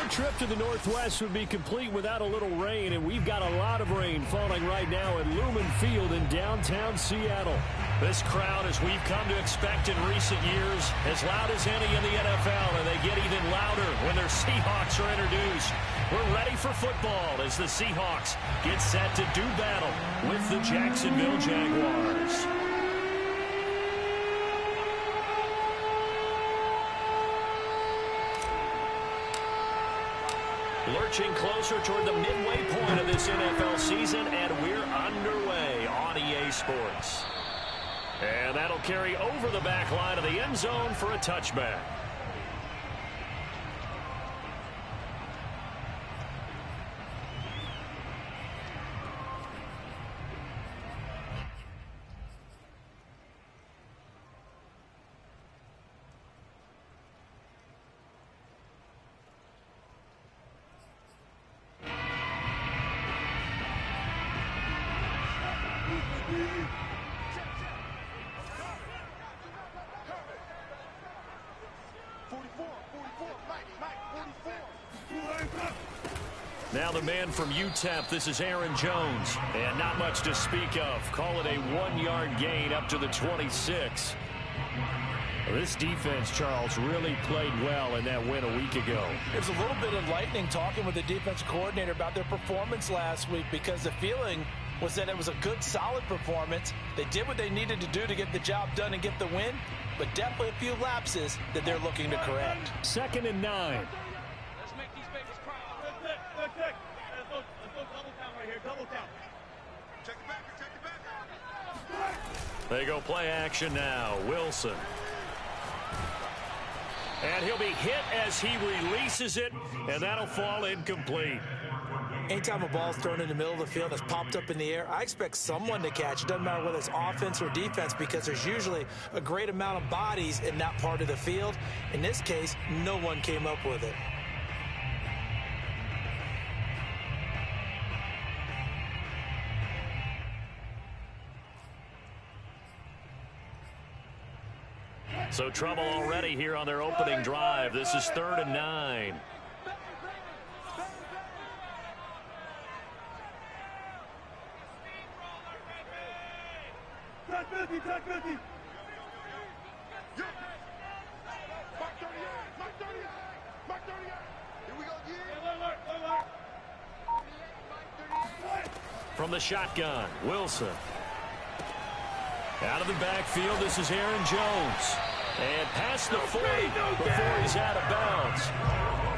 trip to the Northwest would be complete without a little rain, and we've got a lot of rain falling right now at Lumen Field in downtown Seattle. This crowd, as we've come to expect in recent years, as loud as any in the NFL, and they get even louder when their Seahawks are introduced. We're ready for football as the Seahawks get set to do battle with the Jacksonville Jaguars. Lurching closer toward the midway point of this NFL season, and we're underway on EA Sports. And that'll carry over the back line of the end zone for a touchback. Now the man from UTEP, this is Aaron Jones. And not much to speak of. Call it a 1-yard gain up to the 26. This defense, Charles, really played well in that win a week ago. It was a little bit enlightening talking with the defense coordinator about their performance last week, because the feeling was that it was a good, solid performance. They did what they needed to do to get the job done and get the win, but definitely a few lapses that they're looking to correct. 2nd and 9. Let's make these babies cry. Let's go double count right here. Double count. Check it back. Check it back. They go play action now. Wilson. And he'll be hit as he releases it, and that'll fall incomplete. Anytime a ball's thrown in the middle of the field that's popped up in the air, I expect someone to catch it. Doesn't matter whether it's offense or defense, because there's usually a great amount of bodies in that part of the field. In this case, no one came up with it. So trouble already here on their opening drive. This is 3rd and 9. From the shotgun, Wilson. Out of the backfield, this is Aaron Jones. And past the 40 before he's out of bounds.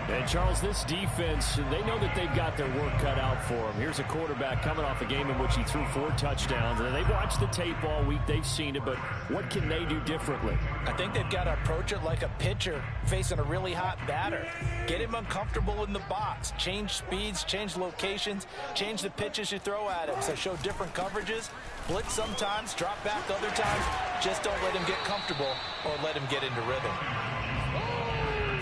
And, Charles, this defense, they know that they've got their work cut out for them. Here's a quarterback coming off a game in which he threw 4 touchdowns. And they've watched the tape all week. They've seen it. But what can they do differently? I think they've got to approach it like a pitcher facing a really hot batter. Get him uncomfortable in the box. Change speeds, change locations, change the pitches you throw at him. So show different coverages. Blitz sometimes, drop back other times. Just don't let him get comfortable or let him get into rhythm.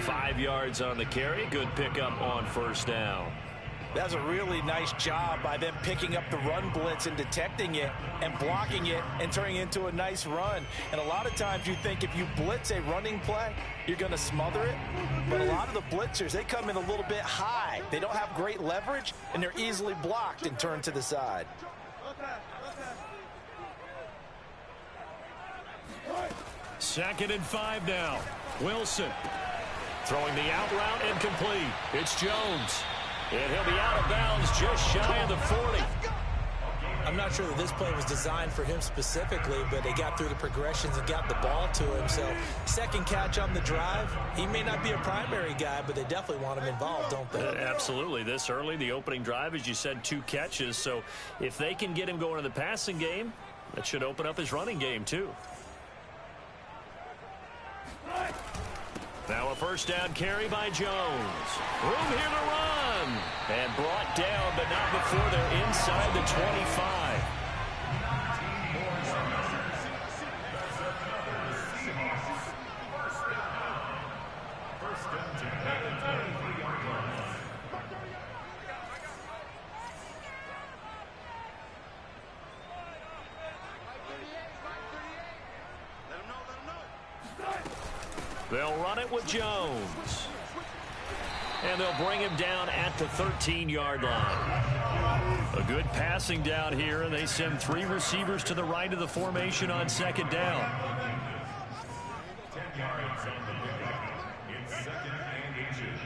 5 yards on the carry. Good pickup on 1st down. That's a really nice job by them picking up the run blitz and detecting it and blocking it and turning it into a nice run. And a lot of times you think if you blitz a running play, you're going to smother it. But a lot of the blitzers, they come in a little bit high. They don't have great leverage, and they're easily blocked and turned to the side. 2nd and 5 now. Wilson throwing the out route incomplete. It's Jones. And he'll be out of bounds just shy of the 40. I'm not sure that this play was designed for him specifically, but they got through the progressions and got the ball to him. So 2nd catch on the drive. He may not be a primary guy, but they definitely want him involved, don't they? Absolutely. This early, the opening drive, as you said, 2 catches. So if they can get him going in the passing game, that should open up his running game too. Now a 1st down carry by Jones. Room here to run. And brought down, but not before they're inside the 25. They'll run it with Jones. And they'll bring him down at the 13-yard line. A good passing down here, and they send 3 receivers to the right of the formation on second down. 10 yards on the pickup. It's second and inches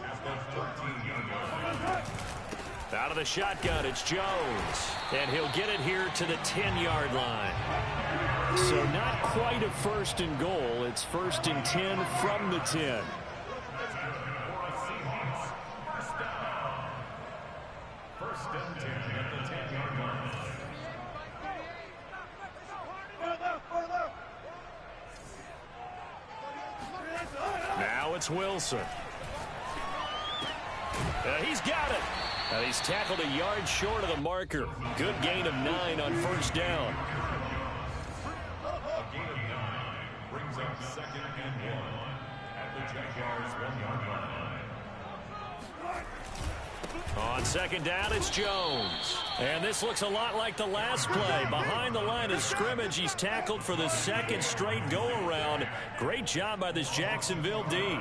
at the 13-yard line. Out of the shotgun, it's Jones. And he'll get it here to the 10-yard line. So not quite a first and goal. It's first and 10 from the 10. First and 10 at the 10-yard line. Now it's Wilson. He's got it. And he's tackled a yard short of the marker. Good gain of 9 on first down. A gain of 9 brings up second and 1 at the Jaguars' 1-yard line. On second down, it's Jones. And this looks a lot like the last play. Behind the line of scrimmage, he's tackled for the second straight go-around. Great job by this Jacksonville D.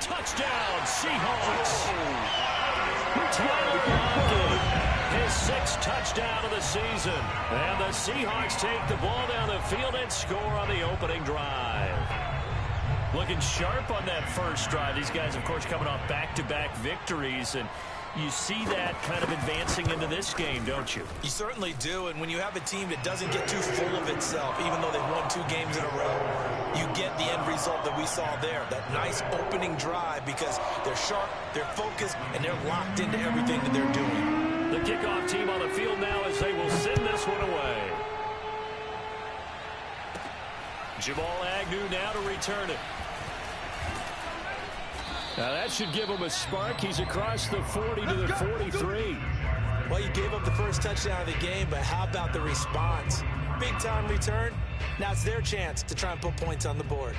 Touchdown, Seahawks. Tyler Lockett, his 6th touchdown of the season. And the Seahawks take the ball down the field and score on the opening drive. Looking sharp on that first drive. These guys, of course, coming off back-to-back victories, and you see that kind of advancing into this game, don't you? You certainly do, and when you have a team that doesn't get too full of itself, even though they've won 2 games in a row, you get the end result that we saw there, that nice opening drive, because they're sharp, they're focused, and they're locked into everything that they're doing. The kickoff team on the field now as they will send this one away. Jamal Agnew now to return it. Now that should give him a spark. He's across the 40 to the 43. Well, you gave up the first touchdown of the game, but how about the response? Big-time return. Now it's their chance to try and put points on the board.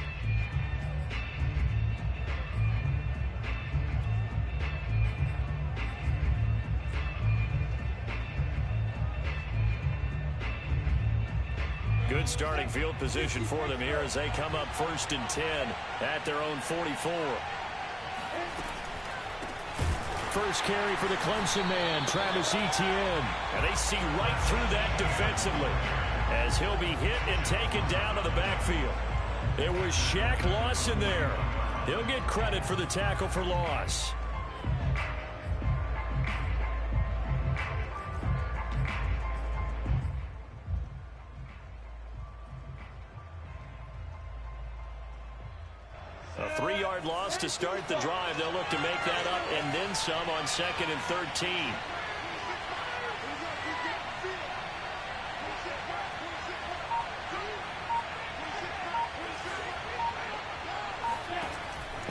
Good starting field position for them here as they come up first and 10 at their own 44. First carry for the Clemson man, Travis Etienne. And they see right through that defensively as he'll be hit and taken down to the backfield. It was Shaq Lawson there. He'll get credit for the tackle for loss. A 3-yard loss to start the drive. They'll look to make that up and then some on 2nd and 13.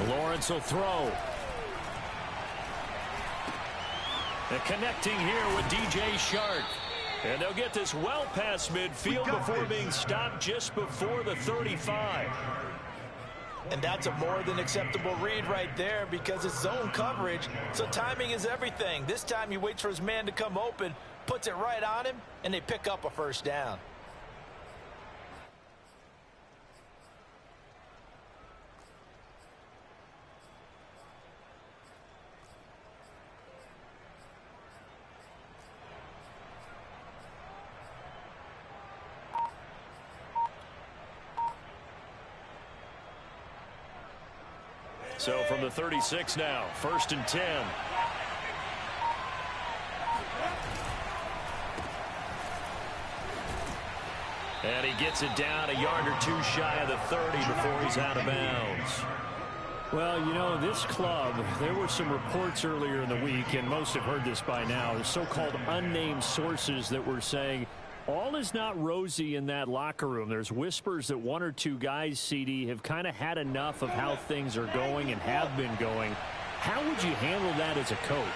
Lawrence will throw. And connecting here with DJ Shark. And they'll get this well past midfield before being stopped just before the 35. And that's a more than acceptable read right there because it's zone coverage, so timing is everything. This time he waits for his man to come open, puts it right on him, and they pick up a first down. So from the 36 now, 1st and 10. And he gets it down a yard or 2 shy of the 30 before he's out of bounds. Well, you know, this club, there were some reports earlier in the week, and most have heard this by now, the so-called unnamed sources that were saying all is not rosy in that locker room. There's whispers that 1 or 2 guys, CD, have kind of had enough of how things are going and have been going. How would you handle that as a coach?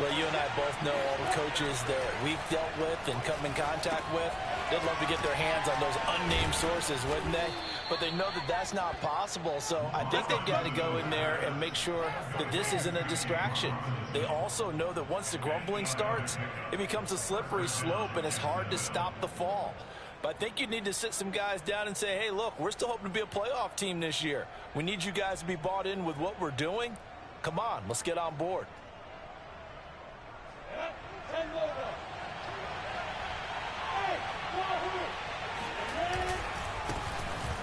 Well, you and I both know all the coaches that we've dealt with and come in contact with. They'd love to get their hands on those unnamed sources, wouldn't they? But they know that that's not possible, so I think they've got to go in there and make sure that this isn't a distraction. They also know that once the grumbling starts, it becomes a slippery slope, and it's hard to stop the fall. But I think you need to sit some guys down and say, hey, look, we're still hoping to be a playoff team this year. We need you guys to be bought in with what we're doing. Come on, let's get on board.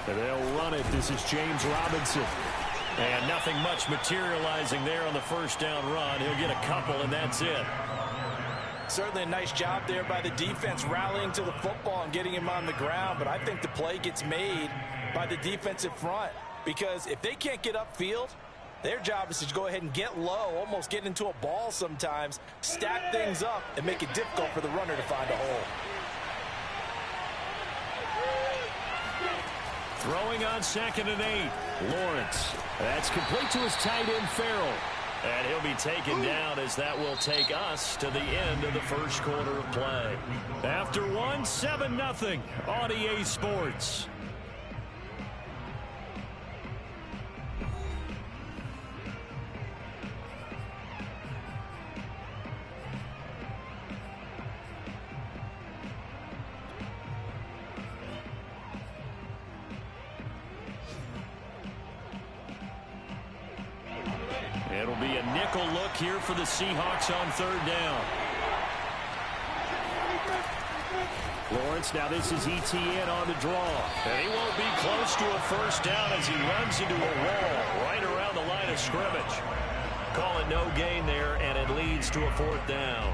They'll run it. This is James Robinson. And nothing much materializing there on the first down run. He'll get a couple, and that's it. Certainly a nice job there by the defense rallying to the football and getting him on the ground. But I think the play gets made by the defensive front, because if they can't get upfield, their job is to go ahead and get low, almost get into a ball sometimes, stack things up, and make it difficult for the runner to find a hole. Throwing on 2nd and 8. Lawrence. That's complete to his tight end, Farrell. And he'll be taken down, as that will take us to the end of the first quarter of play. After one, 7-0 on EA Sports. It'll be a nickel look here for the Seahawks on 3rd down. Lawrence, now this is ETN on the draw. And he won't be close to a first down as he runs into a wall right around the line of scrimmage. Call it no gain there, and it leads to a 4th down.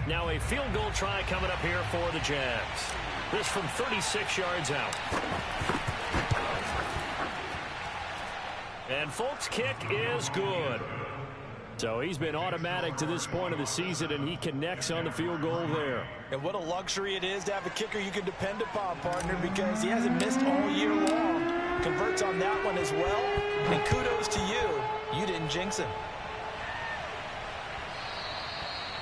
Now a field goal try coming up here for the Jags. This from 36 yards out. And Folk's kick is good. So he's been automatic to this point of the season, and he connects on the field goal there. And what a luxury it is to have a kicker you can depend upon, partner, because he hasn't missed all year long. Converts on that one as well. And kudos to you. You didn't jinx him.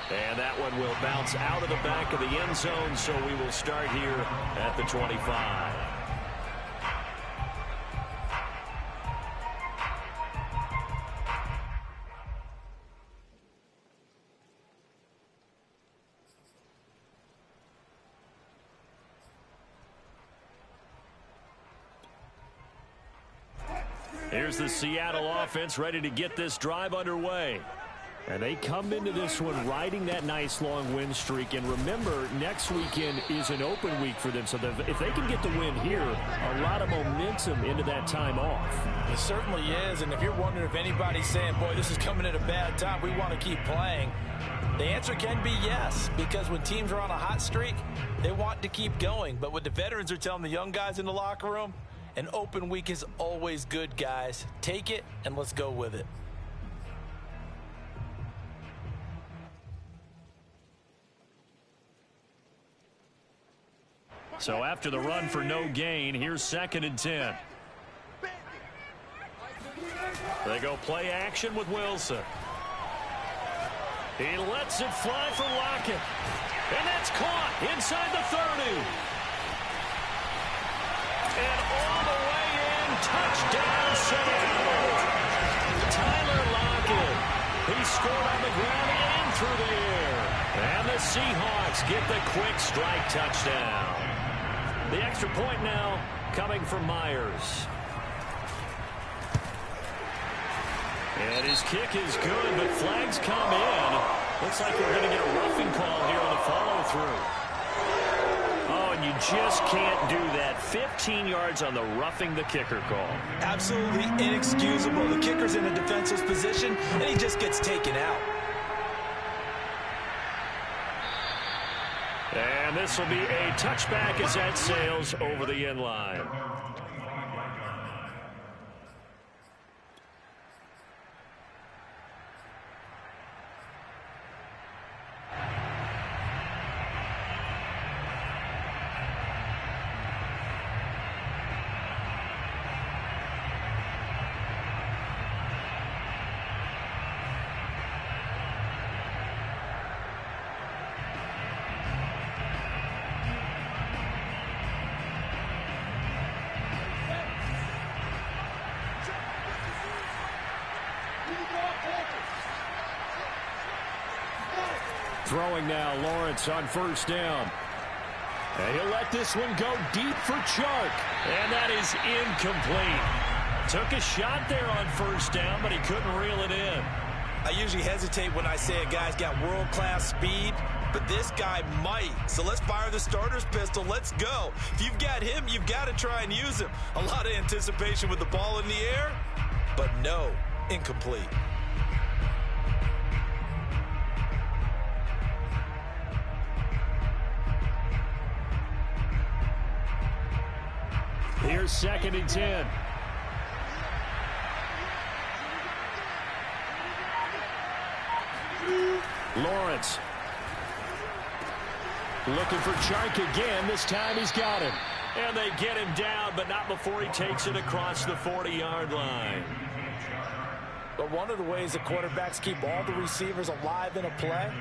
And that one will bounce out of the back of the end zone, so we will start here at the 25. Here's the Seattle offense ready to get this drive underway. And they come into this one riding that nice long win streak. And remember, next weekend is an open week for them. So if they can get the win here, a lot of momentum into that time off. It certainly is. And if you're wondering if anybody's saying, boy, this is coming at a bad time, we want to keep playing, the answer can be yes. Because when teams are on a hot streak, they want to keep going. But what the veterans are telling the young guys in the locker room, an open week is always good, guys. Take it and let's go with it. So after the run for no gain, here's 2nd and 10. They go play action with Wilson. He lets it fly for Lockett. And that's caught inside the 30. And all the way in, touchdown Seattle. Tyler Lockett. He scored on the ground and through the air. And the Seahawks get the quick strike touchdown. The extra point now coming from Myers. And his kick is good, but flags come in. Looks like we're going to get a roughing call here on the follow-through. Oh, and you just can't do that. 15 yards on the roughing the kicker call. Absolutely inexcusable. The kicker's in a defensive position, and he just gets taken out. And this will be a touchback as that sails over the end line. Throwing now, Lawrence on first down. And he'll let this one go deep for Chark. And that is incomplete. Took a shot there on first down, but he couldn't reel it in. I usually hesitate when I say a guy's got world-class speed, but this guy might. So let's fire the starter's pistol. Let's go. If you've got him, you've got to try and use him. A lot of anticipation with the ball in the air, but no, incomplete. Here's 2nd and 10. Lawrence. Looking for Chark again. This time he's got him. And they get him down, but not before he takes it across the 40-yard line. But one of the ways that quarterbacks keep all the receivers alive in a play,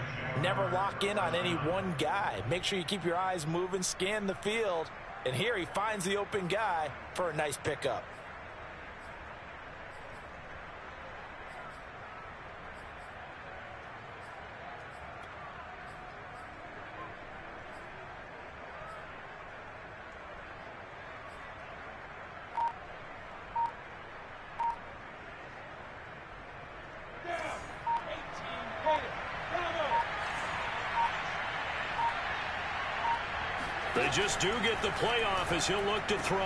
never lock in on any one guy. Make sure you keep your eyes moving, scan the field. And here he finds the open guy for a nice pickup. They just do get the playoff as he'll look to throw.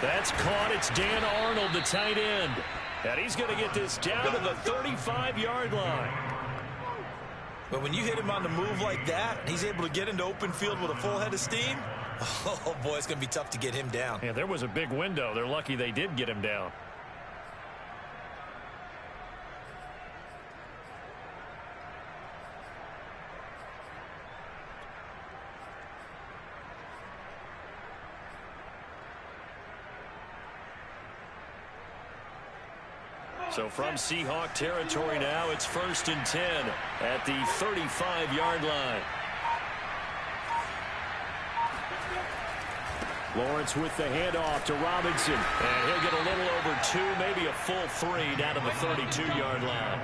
That's caught. It's Dan Arnold, the tight end. And he's going to get this down to the 35-yard line. But when you hit him on the move like that, he's able to get into open field with a full head of steam. Oh, boy, it's going to be tough to get him down. Yeah, there was a big window. They're lucky they did get him down. So from Seahawk territory now, it's 1st and 10 at the 35-yard line. Lawrence with the handoff to Robinson. And he'll get a little over 2, maybe a full 3 down to the 32-yard line.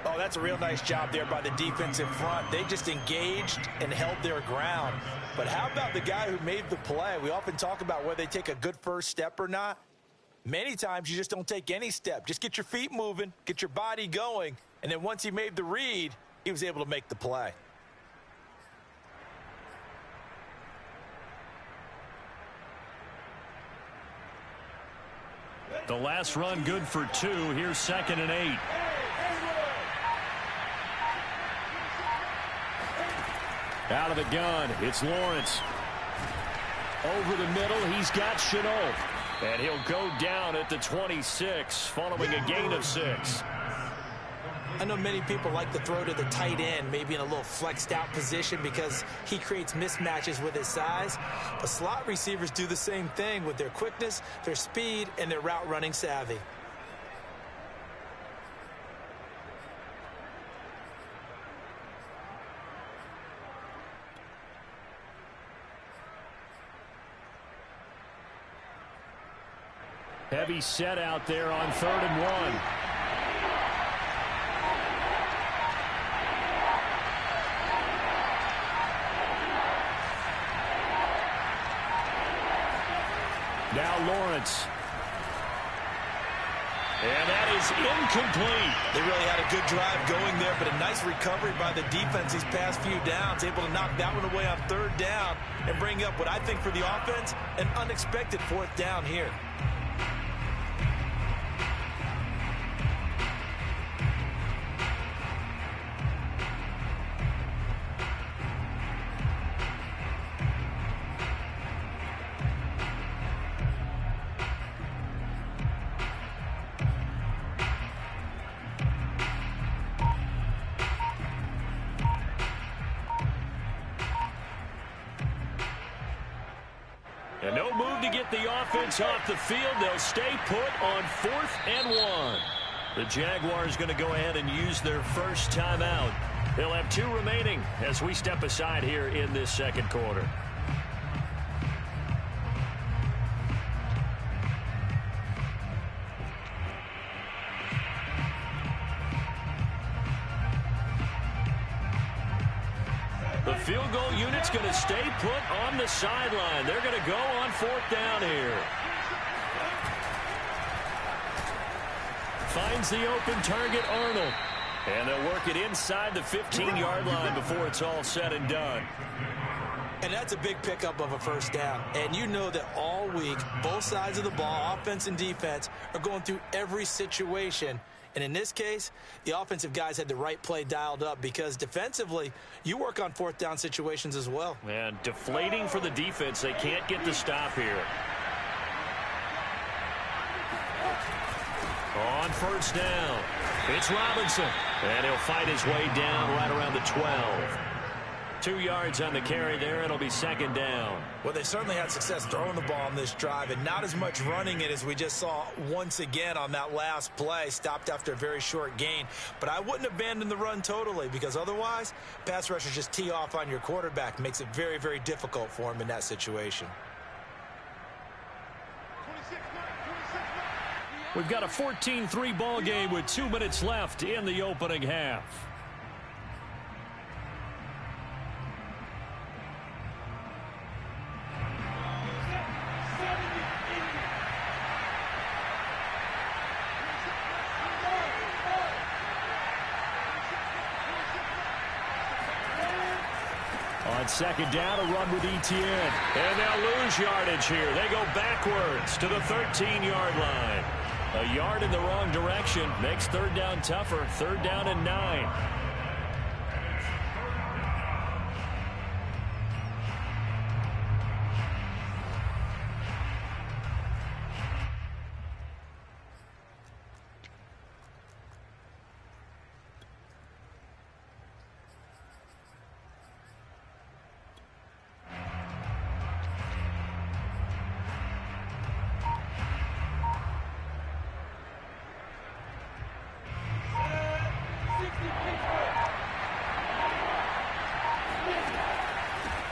Oh, that's a real nice job there by the defense in front. They just engaged and held their ground. But how about the guy who made the play? We often talk about whether they take a good first step or not. Many times you just don't take any step. Just get your feet moving, get your body going, and then once he made the read, he was able to make the play. The last run good for 2. Here's 2nd and 8. Out of the gun, it's Lawrence. Over the middle, he's got Chenault. And he'll go down at the 26 following a gain of 6. I know many people like to throw to the tight end, maybe in a little flexed out position because he creates mismatches with his size. But slot receivers do the same thing with their quickness, their speed, and their route running savvy. Heavy set out there on 3rd and 1. Now Lawrence. And that is incomplete. They really had a good drive going there, but a nice recovery by the defense these past few downs, able to knock that one away on 3rd down and bring up what I think for the offense, an unexpected 4th down here. And no move to get the offense off the field. They'll stay put on 4th and 1. The Jaguars going to go ahead and use their first timeout. They'll have 2 remaining as we step aside here in this 2nd quarter. The field goal unit's going to stay put on the sideline. They're going to go on 4th down here. Finds the open target, Arnold. And they'll work it inside the 15-yard line before it's all said and done. And that's a big pickup of a 1st down. And you know that all week, both sides of the ball, offense and defense, are going through every situation. And in this case, the offensive guys had the right play dialed up because defensively, you work on 4th down situations as well. And deflating for the defense. They can't get the stop here. On 1st down, it's Robinson. And he'll fight his way down right around the 12. 2 yards on the carry there. It'll be 2nd down. Well, they certainly had success throwing the ball on this drive and not as much running it as we just saw once again on that last play. Stopped after a very short gain. But I wouldn't abandon the run totally because otherwise, pass rushers just tee off on your quarterback. Makes it very, very difficult for him in that situation. We've got a 14-3 ball game with 2 minutes left in the opening half. On 2nd down, a run with Etienne. And they'll lose yardage here. They go backwards to the 13-yard line. A yard in the wrong direction makes 3rd down tougher. 3rd down and 9.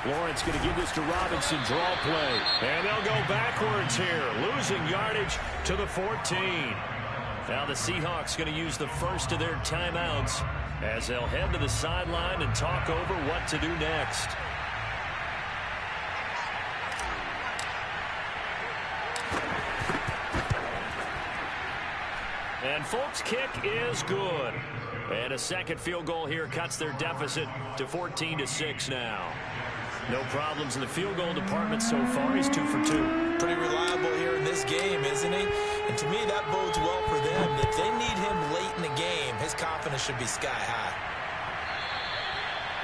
Lawrence going to give this to Robinson, draw play. And they'll go backwards here, losing yardage to the 14. Now the Seahawks going to use the first of their timeouts as they'll head to the sideline and talk over what to do next. And Folks' kick is good. And a 2nd field goal here cuts their deficit to 14-6 now. No problems in the field goal department so far. He's 2 for 2. Pretty reliable here in this game, isn't he? And to me, that bodes well for them. If they need him late in the game, his confidence should be sky high.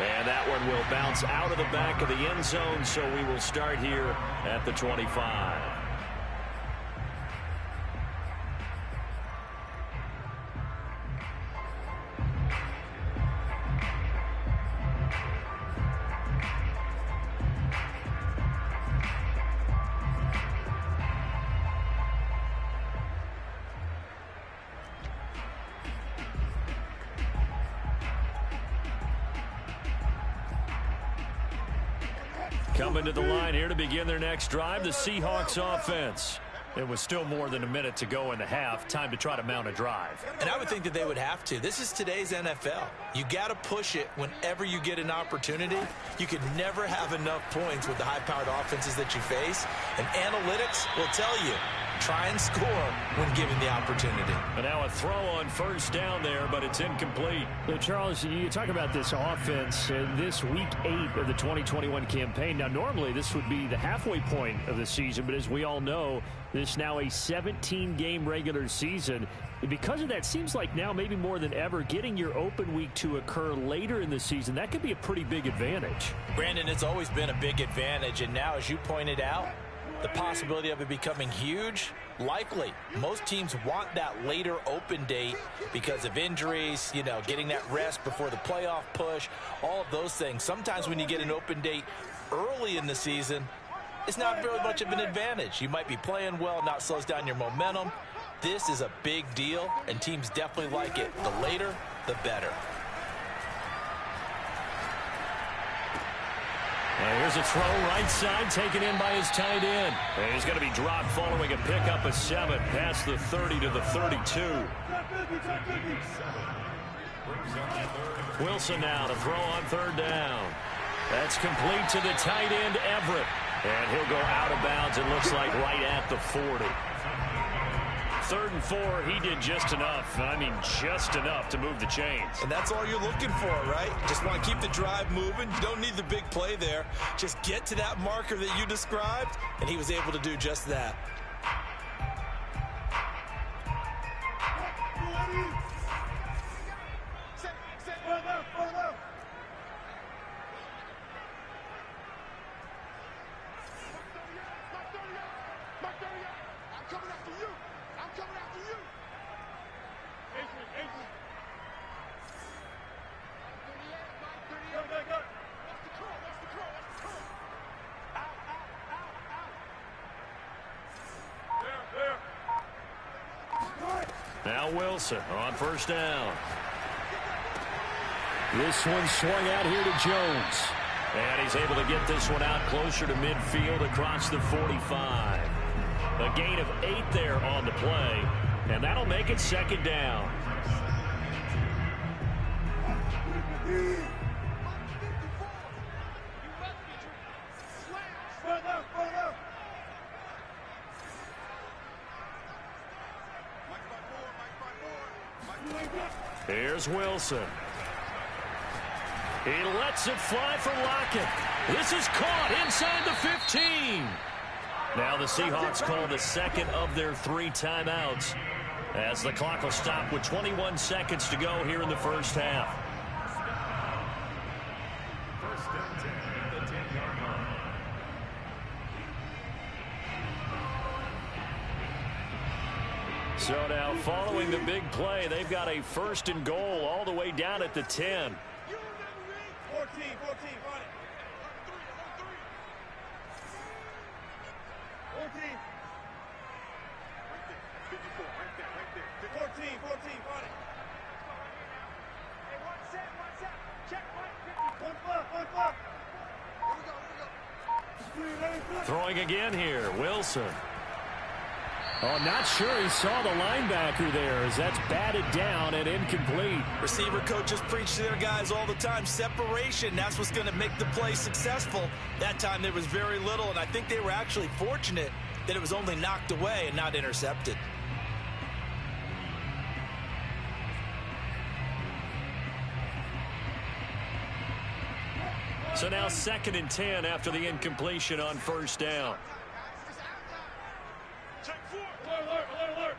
And that one will bounce out of the back of the end zone, so we will start here at the 25. Coming to the line here to begin their next drive, the Seahawks offense. It was still more than a minute to go in the half. Time to try to mount a drive. And I would think that they would have to. This is today's NFL. You got to push it whenever you get an opportunity. You could never have enough points with the high-powered offenses that you face. And analytics will tell you, try and score when given the opportunity. And now a throw on 1st down there, but it's incomplete. So Charles, you talk about this offense in this week 8 of the 2021 campaign. Now, normally this would be the halfway point of the season, but as we all know, this now a 17-game regular season. And because of that, seems like now maybe more than ever, getting your open week to occur later in the season, that could be a pretty big advantage. Brandon, it's always been a big advantage, and now, as you pointed out, the possibility of it becoming huge, likely. Most teams want that later open date because of injuries, you know, getting that rest before the playoff push, all of those things. Sometimes when you get an open date early in the season, it's not very much of an advantage. You might be playing well, not slows down your momentum. This is a big deal, and teams definitely like it. The later, the better. Here's a throw right side taken in by his tight end. And he's going to be dropped following a pickup of 7 past the 30 to the 32. Wilson now to throw on 3rd down. That's complete to the tight end, Everett. And he'll go out of bounds, it looks like, right at the 40. 3rd and 4, he did just enough. I mean, just enough to move the chains. And that's all you're looking for, right? Just want to keep the drive moving. You don't need the big play there. Just get to that marker that you described, and he was able to do just that. Now Wilson on 1st down. This one swung out here to Jones. And he's able to get this one out closer to midfield across the 45. A gain of 8 there on the play. And that'll make it 2nd down. Here's Wilson. He lets it fly for Lockett. This is caught inside the 15. Now the Seahawks call the 2nd of their 3 timeouts as the clock will stop with 21 seconds to go here in the 1st half. First and 10 at the 10-yard line. So now following the big play, they've got a 1st and goal all the way down at the 10. 14, run it. 14. 54, right there. 14, run it. Hey, one set. Check, one fluff. Here we go. Throwing again here, Wilson. Oh, not sure he saw the linebacker there as that's batted down and incomplete. Receiver coaches preach to their guys all the time. Separation, that's what's going to make the play successful. That time there was very little, and I think they were actually fortunate that it was only knocked away and not intercepted. So now 2nd and 10 after the incompletion on 1st down. Check 4. Alert.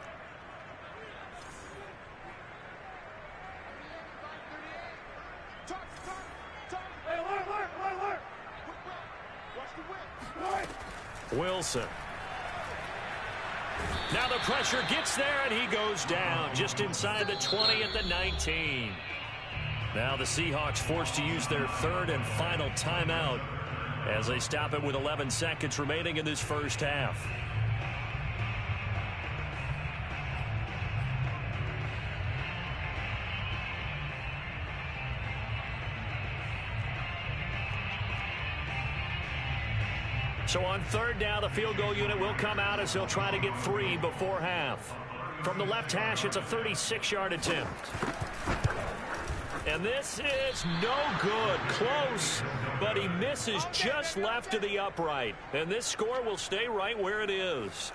Hey, alert. Watch the whip. Wilson. Now the pressure gets there, and he goes down just inside the 20 at the 19. Now the Seahawks forced to use their 3rd and final timeout as they stop it with 11 seconds remaining in this 1st half. So on 3rd down, the field goal unit will come out as they'll try to get 3 before half. From the left hash, it's a 36-yard attempt. And this is no good. Close, but he misses just left of the upright. And this score will stay right where it is.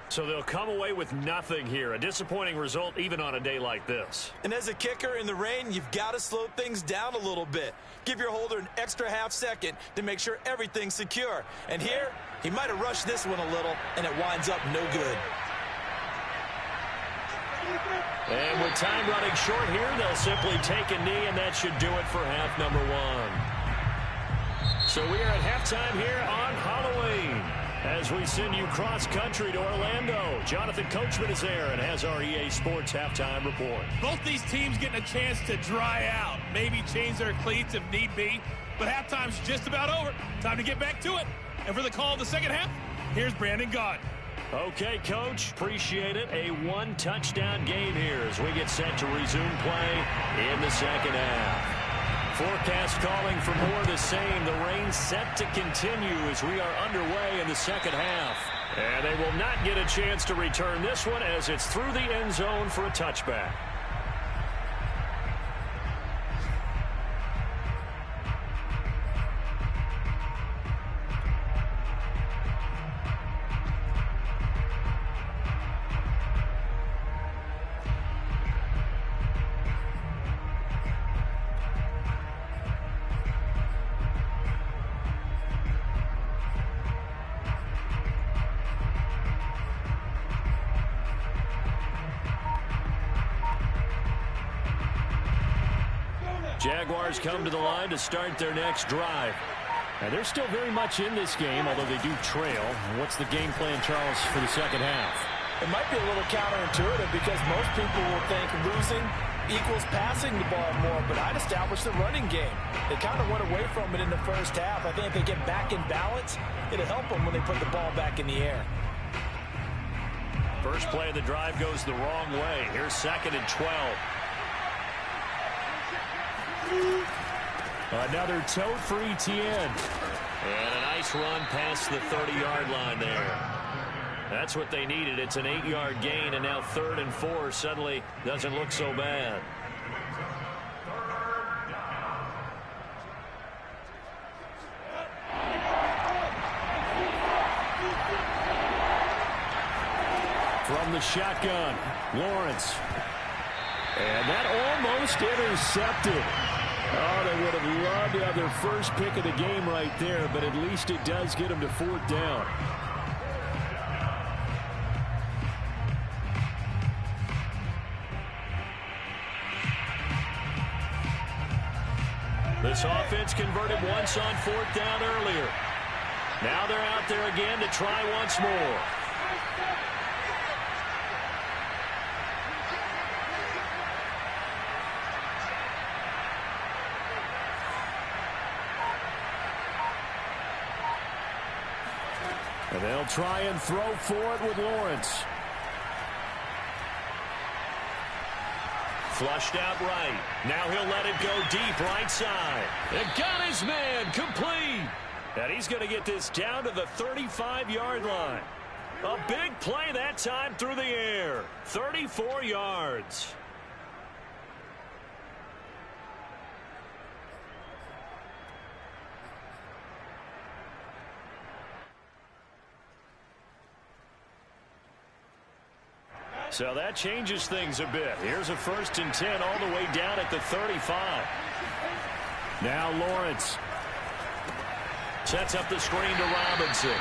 So they'll come away with nothing here. A disappointing result even on a day like this. And as a kicker in the rain, you've got to slow things down a little bit. Give your holder an extra half second to make sure everything's secure. And here, he might have rushed this one a little, and it winds up no good. And with time running short here, they'll simply take a knee, and that should do it for half number 1. So we are at halftime here on Halloween as we send you cross-country to Orlando. Jonathan Coachman is there and has our EA Sports halftime report. Both these teams getting a chance to dry out, maybe change their cleats if need be, but halftime's just about over. Time to get back to it. And for the call of the second half, here's Brandon Gaudin. Okay, Coach, appreciate it. A 1-touchdown game here as we get set to resume play in the second half. Forecast calling for more of the same. The rain set to continue as we are underway in the second half. And they will not get a chance to return this one as it's through the end zone for a touchback. Jaguars come to the line to start their next drive. And they're still very much in this game, although they do trail. What's the game plan, Charles, for the second half? It might be a little counterintuitive because most people will think losing equals passing the ball more, but I'd establish the running game. They kind of went away from it in the first half. I think if they get back in balance, it'll help them when they put the ball back in the air. First play of the drive goes the wrong way. Here's 2nd and 12. Another tote for Etienne. And a nice run past the 30-yard line there. That's what they needed. It's an 8-yard gain, and now 3rd and 4 suddenly doesn't look so bad. From the shotgun, Lawrence. And that almost intercepted. Oh, they would have loved to have their first pick of the game right there, but at least it does get them to 4th down. This offense converted once on 4th down earlier. Now they're out there again to try once more. And they'll try and throw for it with Lawrence. Flushed out right. Now he'll let it go deep right side. And got his man complete. And he's going to get this down to the 35-yard line. A big play that time through the air. 34 yards. So that changes things a bit. Here's a 1st and 10 all the way down at the 35. Now Lawrence sets up the screen to Robinson.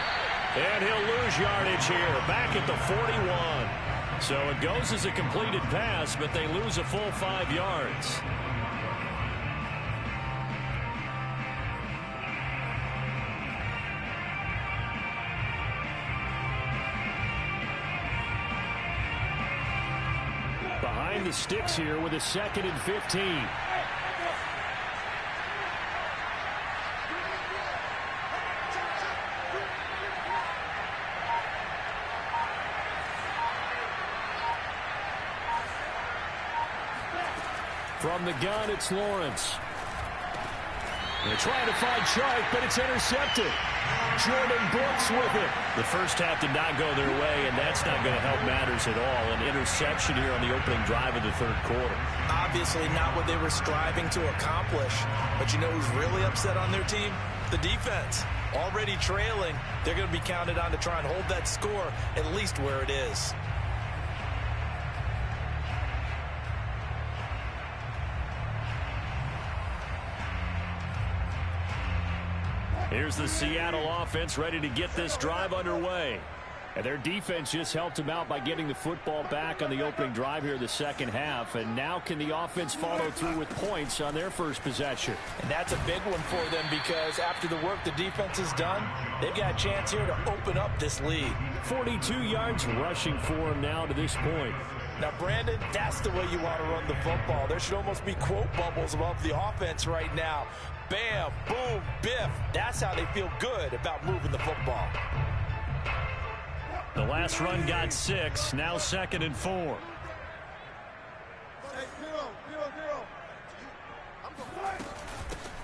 And he'll lose yardage here. Back at the 41. So it goes as a completed pass, but they lose a full 5 yards. behind the sticks here with a 2nd and 15. From the gun, it's Lawrence. They're trying to find Sharp, but it's intercepted. Jordan Brooks with it. The first half did not go their way, and that's not going to help matters at all. An interception here on the opening drive of the third quarter. Obviously not what they were striving to accomplish. But you know who's really upset on their team? The defense. Already trailing. They're going to be counted on to try and hold that score at least where it is. Here's the Seattle offense ready to get this drive underway. And their defense just helped them out by getting the football back on the opening drive here in the second half. And now can the offense follow through with points on their first possession? And that's a big one for them because after the work the defense has done, they've got a chance here to open up this lead. 42 yards rushing for him now to this point. Now, Brandon, that's the way you want to run the football. There should almost be quote bubbles above the offense right now. Bam, boom, biff. That's how they feel good about moving the football. The last run got 6. Now 2nd and 4.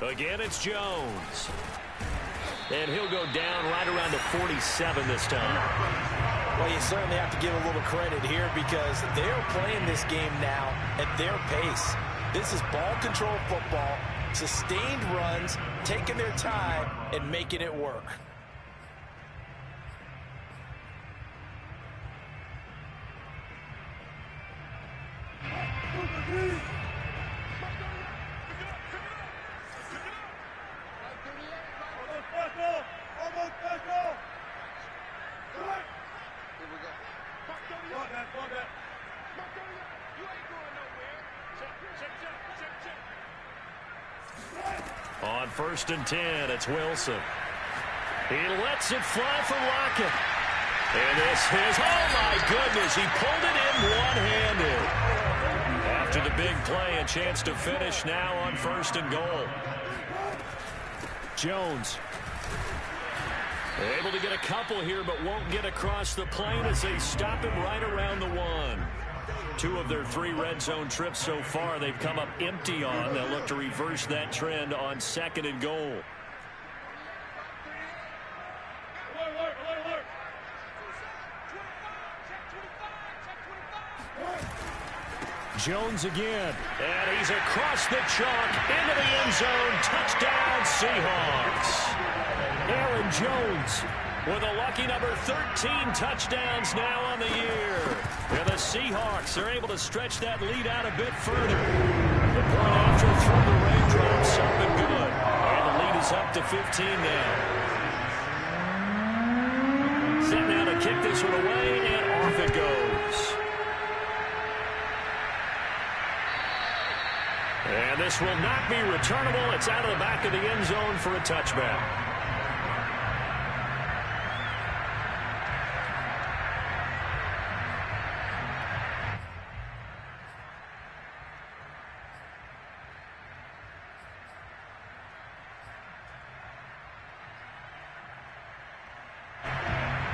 Again, it's Jones. And he'll go down right around the 47 this time. Well, you certainly have to give a little credit here because they're playing this game now at their pace. This is ball control football, sustained runs, taking their time and making it work. On 1st and 10, it's Wilson. He lets it fly for Lockett. And this is, oh my goodness, he pulled it in one-handed. After the big play, a chance to finish now on 1st and goal. Jones. Able to get a couple here, but won't get across the plane as they stop him right around the 1. 2 of their 3 red zone trips so far they've come up empty on. They'll look to reverse that trend on 2nd and goal. Jones again. And he's across the chalk into the end zone. Touchdown, Seahawks. Aaron Jones with a lucky number 13 touchdowns now on the year. And the Seahawks are able to stretch that lead out a bit further. The point after through the raindrops up and good. And the lead is up to 15 now. Set now to kick this one away, and off it goes. And this will not be returnable. It's out of the back of the end zone for a touchback.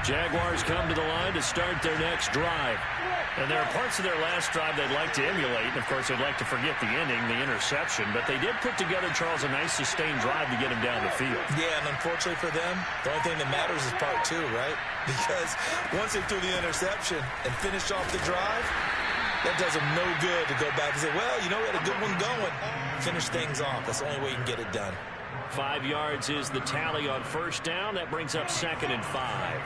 Jaguars come to the line to start their next drive. And there are parts of their last drive they'd like to emulate. And, of course, they'd like to forget the ending, the interception. But they did put together, Charles, a nice sustained drive to get him down the field. Yeah, and unfortunately for them, the only thing that matters is part 2, right? Because once they threw the interception and finished off the drive, that does them no good to go back and say, well, you know, we had a good one going. Finish things off. That's the only way you can get it done. 5 yards is the tally on 1st down. That brings up 2nd and 5.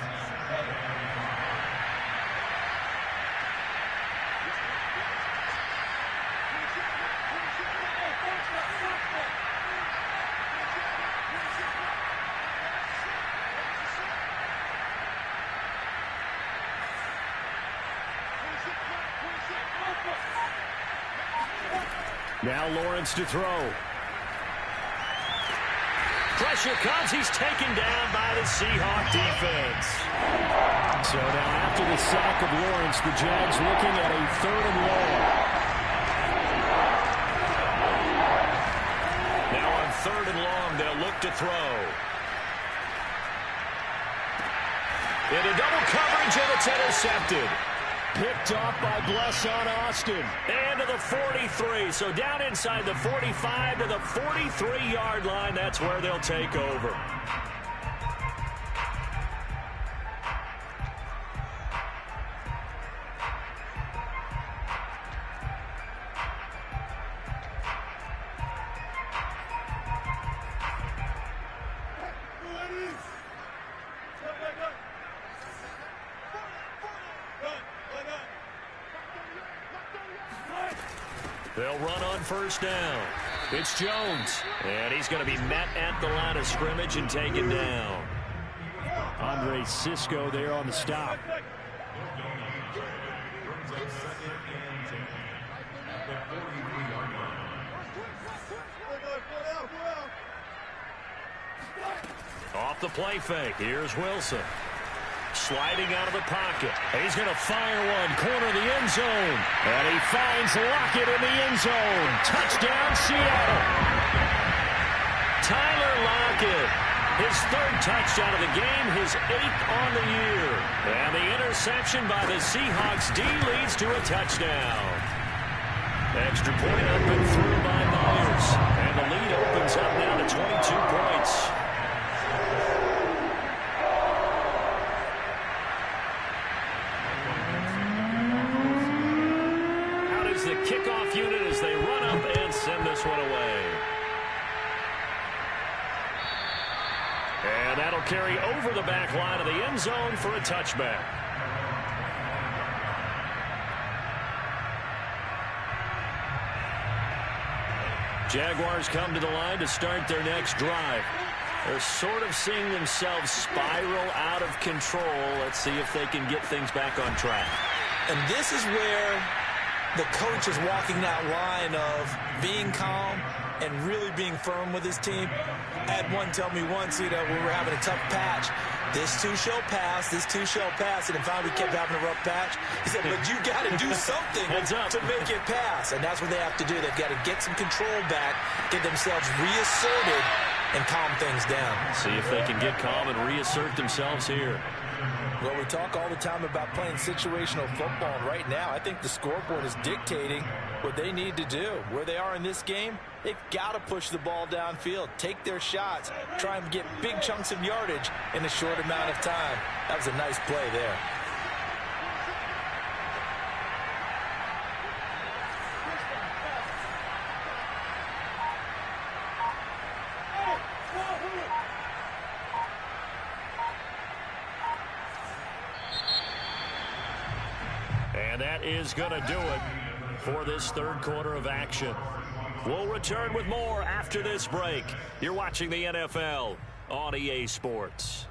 Now Lawrence to throw. Pressure comes. He's taken down by the Seahawk defense. So now after the sack of Lawrence, the Jags looking at a 3rd and long. Now on 3rd and long, they'll look to throw. Into double coverage, and it's intercepted. Picked off by Blesson Austin. And to the 43. So down inside the 45 to the 43-yard line. That's where they'll take over. They'll run on 1st down. It's Jones. And he's going to be met at the line of scrimmage and taken down. Andre Cisco there on the stop. Off the play fake. Here's Wilson. Sliding out of the pocket. He's going to fire one. Corner of the end zone. And he finds Lockett in the end zone. Touchdown, Seattle. Tyler Lockett. His 3rd touchdown of the game. His 8th on the year. And the interception by the Seahawks D leads to a touchdown. Extra point up and through by Myers. And the lead opens up now to 22 points. The kickoff unit as they run up and send this one away. And that'll carry over the back line of the end zone for a touchback. Jaguars come to the line to start their next drive. They're sort of seeing themselves spiral out of control. Let's see if they can get things back on track. And this is where the coach is walking that line of being calm and really being firm with his team. I had one tell me once, we were having a tough patch. This too shall pass, this too shall pass. And finally we kept having a rough patch. He said, but you got to do something to make it pass. And that's what they have to do. They've got to get some control back, get themselves reasserted, and calm things down. See if they can get calm and reassert themselves here. Well, we talk all the time about playing situational football, and right now I think the scoreboard is dictating what they need to do. Where they are in this game, they've got to push the ball downfield, take their shots, try and get big chunks of yardage in a short amount of time. That was a nice play there. And that is going to do it for this third quarter of action. We'll return with more after this break. You're watching the NFL on EA Sports.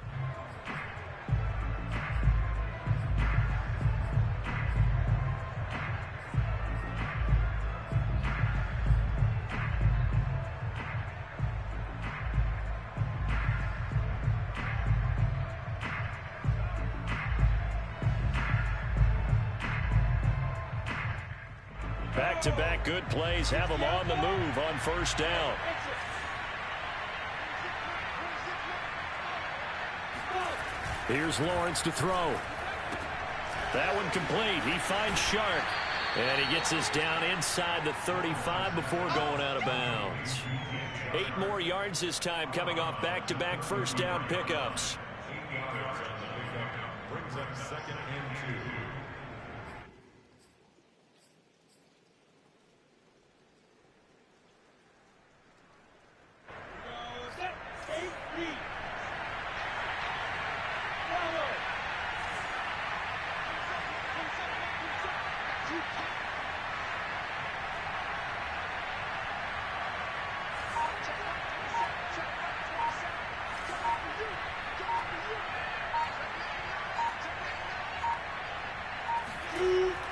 Back-to-back good plays have them on the move on first down. Here's Lawrence to throw. That one complete. He finds Shark. And he gets us down inside the 35 before going out of bounds. 8 more yards this time coming off back-to-back first down pickups. Brings up 2nd and 2.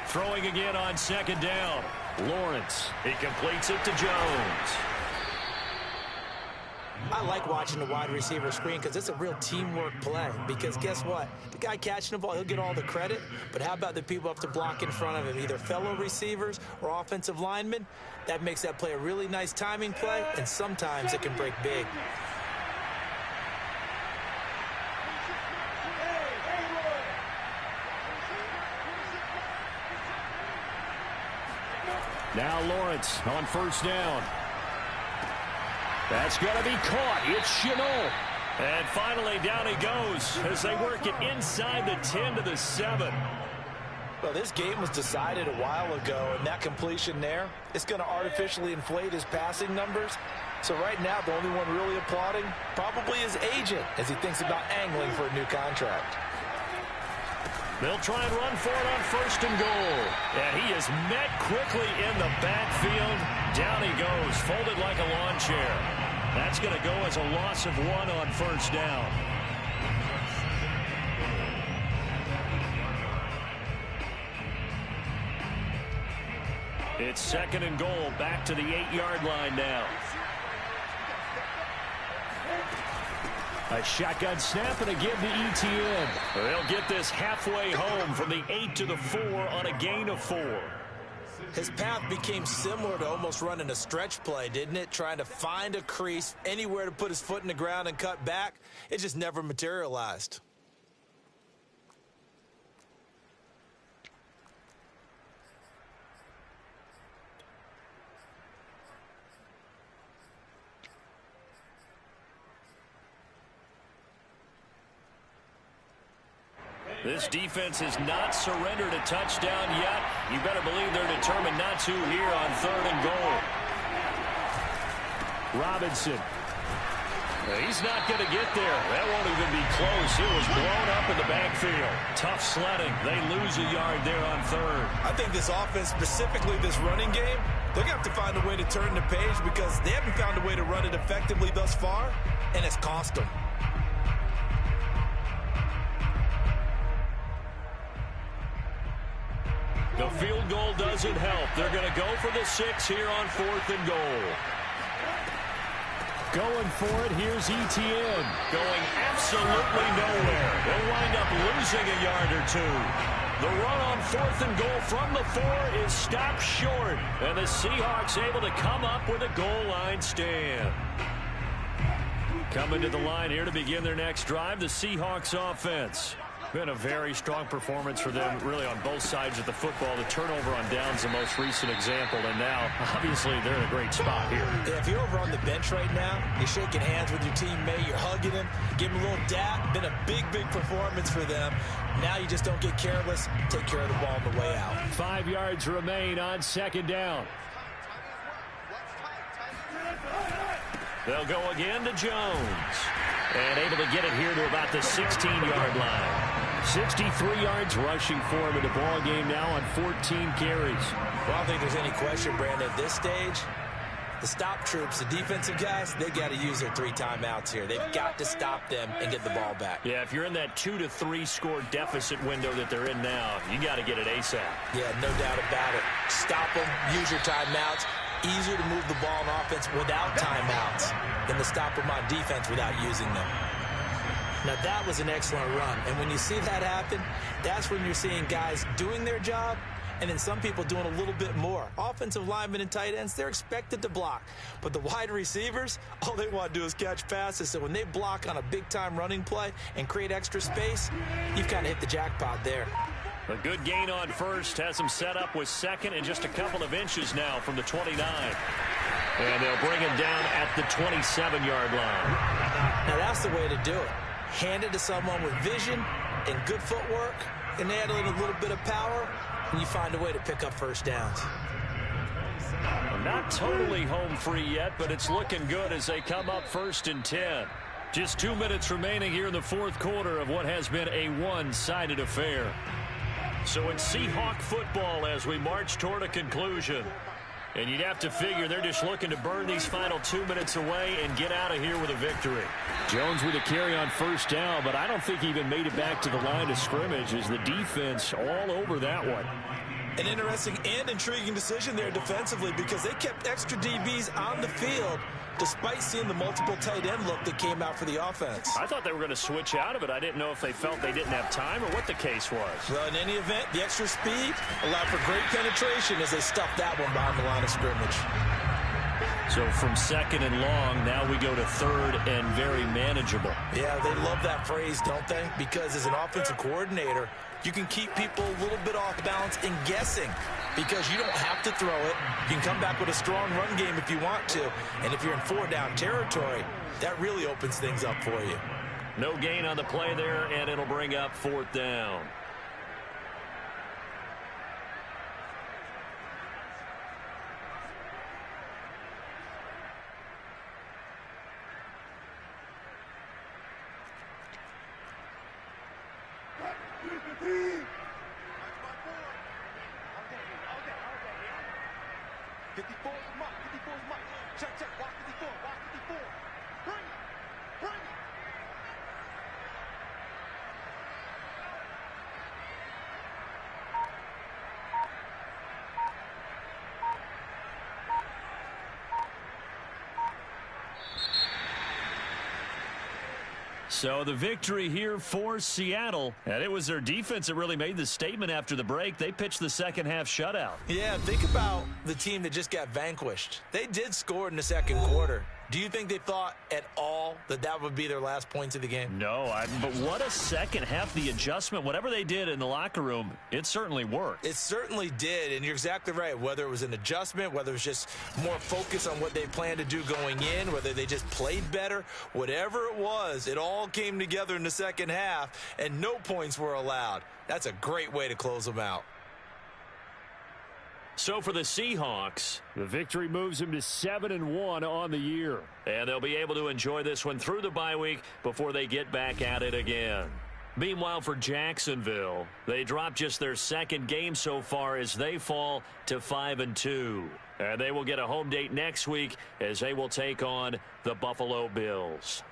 Throwing again on second down. Lawrence. He completes it to Jones. I like watching the wide receiver screen because it's a real teamwork play. Because guess what? The guy catching the ball, he'll get all the credit. But how about the people up to block in front of him, either fellow receivers or offensive linemen? That makes that play a really nice timing play, and sometimes it can break big. Now Lawrence on first down. That's going to be caught. It's Chenault. And finally down he goes as they work it inside the 10 to the 7. Well, this game was decided a while ago, and that completion there, it's going to artificially inflate his passing numbers. So right now, the only one really applauding probably his agent as he thinks about angling for a new contract. They'll try and run for it on first and goal. And he is met quickly in the backfield. Down he goes, folded like a lawn chair. That's going to go as a loss of 1 on first down. It's 2nd and goal, back to the 8-yard line now. A shotgun snap and a give to ETN. They'll get this halfway home from the 8 to the 4 on a gain of 4. His path became similar to almost running a stretch play, didn't it? Trying to find a crease, anywhere to put his foot in the ground and cut back. It just never materialized. This defense has not surrendered a touchdown yet. You better believe they're determined not to here on 3rd and goal. Robinson. He's not going to get there. That won't even be close. It was blown up in the backfield. Tough sledding. They lose a yard there on 3rd. I think this offense, specifically this running game, they're going to have to find a way to turn the page because they haven't found a way to run it effectively thus far, and it's cost them. The field goal doesn't help. They're going to go for the 6 here on 4th and goal. Going for it, here's Etienne. Going absolutely nowhere. They'll wind up losing a yard or two. The run on 4th and goal from the 4 is stopped short. And the Seahawks able to come up with a goal line stand. Coming to the line here to begin their next drive, the Seahawks offense. Been a very strong performance for them, really, on both sides of the football. The turnover on downs, the most recent example, and now, obviously, they're in a great spot here. Yeah, if you're over on the bench right now, you're shaking hands with your teammate, you're hugging him, give him a little dap. Been a big, big performance for them. Now you just don't get careless. Take care of the ball on the way out. 5 yards remain on 2nd down. They'll go again to Jones. And able to get it here to about the 16-yard line. 63 yards rushing for him in the ball game now on 14 carries. Well, I don't think there's any question, Brandon, at this stage, the stop troops, the defensive guys, they got to use their 3 timeouts here. They've got to stop them and get the ball back. Yeah, if you're in that 2 to 3 score deficit window that they're in now, you got to get it ASAP. Yeah, no doubt about it. Stop them, use your timeouts. Easier to move the ball on offense without timeouts than to stop them on defense without using them. Now, that was an excellent run. And when you see that happen, that's when you're seeing guys doing their job and then some people doing a little bit more. Offensive linemen and tight ends, they're expected to block. But the wide receivers, all they want to do is catch passes. So when they block on a big-time running play and create extra space, you've kind of hit the jackpot there. A good gain on 1st has them set up with 2nd and just a couple of inches now from the 29. And they'll bring him down at the 27-yard line. Now that's the way to do it. Hand it to someone with vision and good footwork, and add in a little bit of power, and you find a way to pick up 1st downs. Not totally home free yet, but it's looking good as they come up 1st and 10. Just 2 minutes remaining here in the 4th quarter of what has been a one-sided affair. So it's Seahawk football as we march toward a conclusion. And you'd have to figure they're just looking to burn these final 2 minutes away and get out of here with a victory. Jones with a carry on 1st down, but I don't think he even made it back to the line of scrimmage as the defense all over that one. An interesting and intriguing decision there defensively because they kept extra DBs on the field despite seeing the multiple tight end look that came out for the offense. I thought they were going to switch out of it. I didn't know if they felt they didn't have time or what the case was. Well, in any event, the extra speed allowed for great penetration as they stuffed that one behind the line of scrimmage. So from 2nd and long, now we go to 3rd and very manageable. Yeah, they love that phrase, don't they? Because as an offensive coordinator, you can keep people a little bit off balance and guessing because you don't have to throw it. You can come back with a strong run game if you want to. And if you're in 4-down territory, that really opens things up for you. No gain on the play there, and it'll bring up 4th down. So the victory here for Seattle. And it was their defense that really made the statement after the break. They pitched the second half shutout. Yeah, think about the team that just got vanquished. They did score in the second quarter. Do you think they thought at all that that would be their last points of the game? No, but what a second half. The adjustment, whatever they did in the locker room, it certainly worked. It certainly did, and you're exactly right. Whether it was an adjustment, whether it was just more focus on what they planned to do going in, whether they just played better, whatever it was, it all came together in the second half, and no points were allowed. That's a great way to close them out. So for the Seahawks, the victory moves them to 7-1 on the year. And they'll be able to enjoy this one through the bye week before they get back at it again. Meanwhile, for Jacksonville, they dropped just their second game so far as they fall to 5-2. And they will get a home date next week as they will take on the Buffalo Bills.